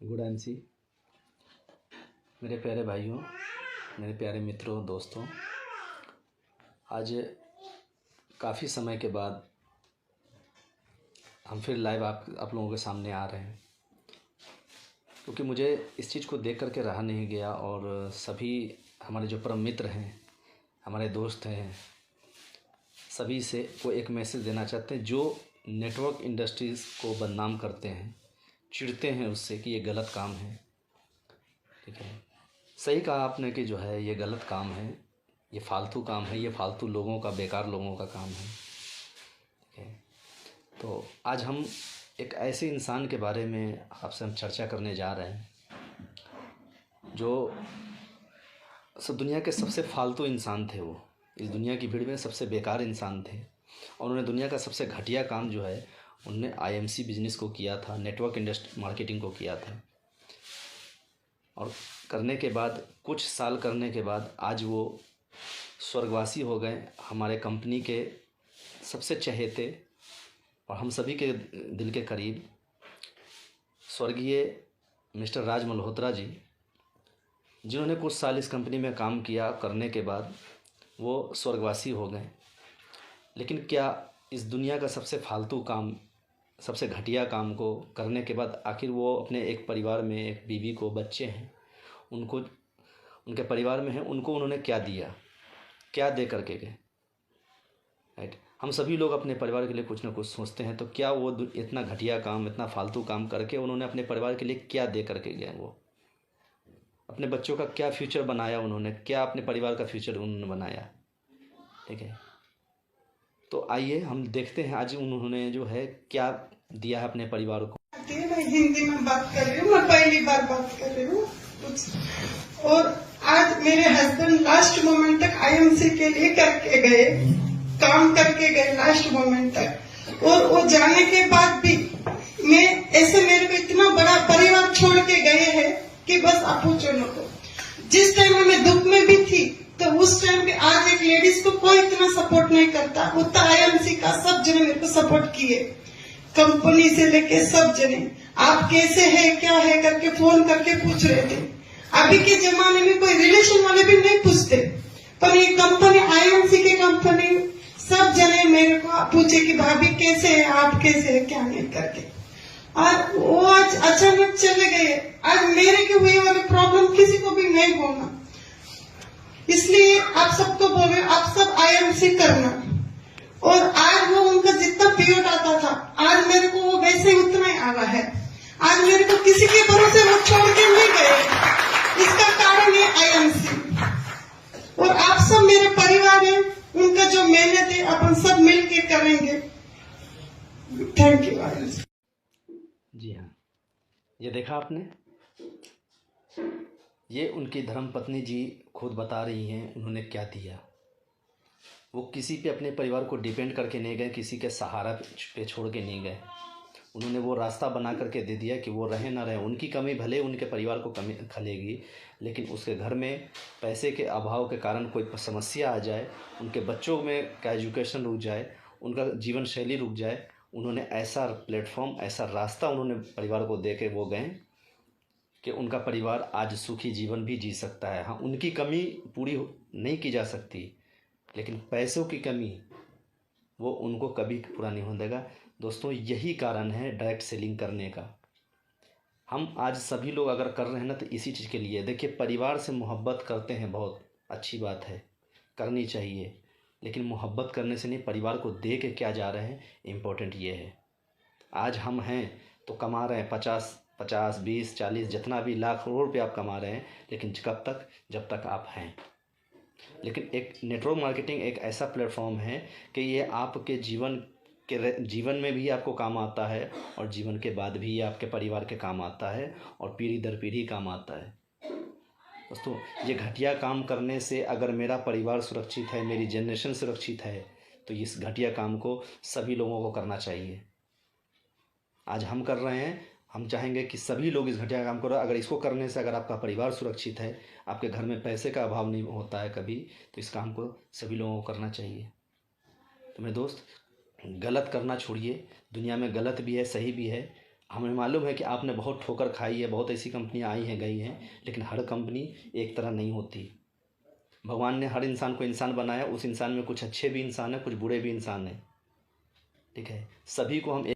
Good MC. मेरे प्यारे भाइयों, मेरे प्यारे मित्रों, दोस्तों, आज काफ़ी समय के बाद हम फिर लाइव आप लोगों के सामने आ रहे हैं, क्योंकि मुझे इस चीज़ को देख करके रहा नहीं गया और सभी हमारे जो परम मित्र हैं, हमारे दोस्त हैं, सभी से वो एक मैसेज देना चाहते हैं जो नेटवर्क इंडस्ट्रीज़ को बदनाम करते हैं, चिढ़ते हैं उससे कि ये गलत काम है। ठीक है, सही कहा आपने कि जो है ये गलत काम है, ये फालतू काम है, ये फालतू लोगों का, बेकार लोगों का काम है। ठीक है, तो आज हम एक ऐसे इंसान के बारे में आपसे हम चर्चा करने जा रहे हैं जो सब दुनिया के सबसे फालतू इंसान थे। वो इस दुनिया की भीड़ में सबसे बेकार इंसान थे और उन्होंने दुनिया का सबसे घटिया काम जो है उन्होंने आईएमसी बिजनेस को किया था, नेटवर्क इंडस्ट्री मार्केटिंग को किया था। और करने के बाद, कुछ साल करने के बाद आज वो स्वर्गवासी हो गए, हमारे कंपनी के सबसे चहेते और हम सभी के दिल के करीब स्वर्गीय मिस्टर राज मल्होत्रा जी, जिन्होंने कुछ साल इस कंपनी में काम किया। करने के बाद वो स्वर्गवासी हो गए। लेकिन क्या इस दुनिया का सबसे फालतू काम, सबसे घटिया काम को करने के बाद आखिर वो अपने एक परिवार में, एक बीवी को, बच्चे हैं, उनको, उनके परिवार में हैं, उनको उन्होंने क्या दिया, क्या दे करके गए? राइट, हम सभी लोग अपने परिवार के लिए कुछ ना कुछ सोचते हैं, तो क्या वो इतना घटिया काम, इतना फालतू काम करके उन्होंने अपने परिवार के लिए क्या दे करके गए? वो अपने बच्चों का क्या फ्यूचर बनाया उन्होंने, क्या अपने परिवार का फ्यूचर उन्होंने बनाया? ठीक है, तो आइए हम देखते हैं आज उन्होंने जो है क्या दिया है अपने परिवार को। मैं हिंदी में बात कर रही हूँ, मैं पहली बार बात कर रही हूँ और आज मेरे हस्बैंड लास्ट मोमेंट तक आईएमसी के लिए करके गए, काम करके गए लास्ट मोमेंट तक। और वो जाने के बाद भी मैं ऐसे, मेरे को इतना बड़ा परिवार छोड़ के गए हैं कि बस आप पूछो नको। जिस टाइम में मैं दुख में भी थी तो उस टाइम पे आज एक लेडीज को कोई इतना सपोर्ट नहीं करता, उतना आईएमसी का सब जने मेरे को सपोर्ट किए, कंपनी से लेके सब जने। आप कैसे है, क्या है करके फोन करके पूछ रहे थे। अभी के जमाने में कोई रिलेशन वाले भी नहीं पूछते, पर ये कंपनी, आईएमसी की कंपनी, सब जने मेरे को पूछे कि भाभी कैसे है, आप कैसे है, क्या नहीं करके। और वो आज अचानक चले गए। आज मेरे के हुए वाले प्रॉब्लम किसी को भी नहीं होना, इसलिए आप सबको बोल रहे, आप सब आईएमसी करना। और आज वो उनका जितना पीरियड आता था, आज मेरे को वो वैसे ही उतना ही आ रहा है। आज मेरे को किसी के भरोसे वो छोड़ के नहीं गए, इसका कारण है आईएमसी। और आप सब मेरे परिवार हैं, उनका जो मेहनत है अपन सब मिलके करेंगे। Thank you IMC. जी हाँ, ये देखा आपने, ये उनकी धर्मपत्नी जी खुद बता रही हैं उन्होंने क्या दिया। वो किसी पे, अपने परिवार को डिपेंड करके नहीं गए, किसी के सहारा पे छोड़ के नहीं गए। उन्होंने वो रास्ता बना करके दे दिया कि वो रहे ना रहे, उनकी कमी भले उनके परिवार को कमी खलेगी, लेकिन उसके घर में पैसे के अभाव के कारण कोई समस्या आ जाए, उनके बच्चों में का एजुकेशन रुक जाए, उनका जीवन शैली रुक जाए, उन्होंने ऐसा प्लेटफॉर्म, ऐसा रास्ता उन्होंने परिवार को दे के वो गए कि उनका परिवार आज सुखी जीवन भी जी सकता है। हाँ, उनकी कमी पूरी नहीं की जा सकती, लेकिन पैसों की कमी वो उनको कभी पूरा नहीं होने देगा। दोस्तों, यही कारण है डायरेक्ट सेलिंग करने का। हम आज सभी लोग अगर कर रहे हैं ना, तो इसी चीज़ के लिए। देखिए, परिवार से मोहब्बत करते हैं, बहुत अच्छी बात है, करनी चाहिए, लेकिन मोहब्बत करने से नहीं, परिवार को दे के क्या जा रहे हैं, इम्पोर्टेंट ये है। आज हम हैं तो कमा रहे हैं 50 50 20 40 जितना भी लाख करोड़ रुपये आप कमा रहे हैं, लेकिन कब तक? जब तक आप हैं। लेकिन एक नेटवर्क मार्केटिंग एक ऐसा प्लेटफॉर्म है कि ये आपके जीवन में भी आपको काम आता है और जीवन के बाद भी ये आपके परिवार के काम आता है और पीढ़ी दर पीढ़ी काम आता है। दोस्तों, ये घटिया काम करने से अगर मेरा परिवार सुरक्षित है, मेरी जनरेशन सुरक्षित है, तो इस घटिया काम को सभी लोगों को करना चाहिए। आज हम कर रहे हैं, हम चाहेंगे कि सभी लोग इस घटिया काम करो। अगर इसको करने से अगर आपका परिवार सुरक्षित है, आपके घर में पैसे का अभाव नहीं होता है कभी, तो इस काम को सभी लोगों को करना चाहिए। तो मेरे दोस्त, गलत करना छोड़िए। दुनिया में गलत भी है, सही भी है। हमें मालूम है कि आपने बहुत ठोकर खाई है, बहुत ऐसी कंपनियां आई हैं गई हैं, लेकिन हर कंपनी एक तरह नहीं होती। भगवान ने हर इंसान को इंसान बनाया, उस इंसान में कुछ अच्छे भी इंसान हैं, कुछ बुरे भी इंसान हैं। ठीक है, सभी को हम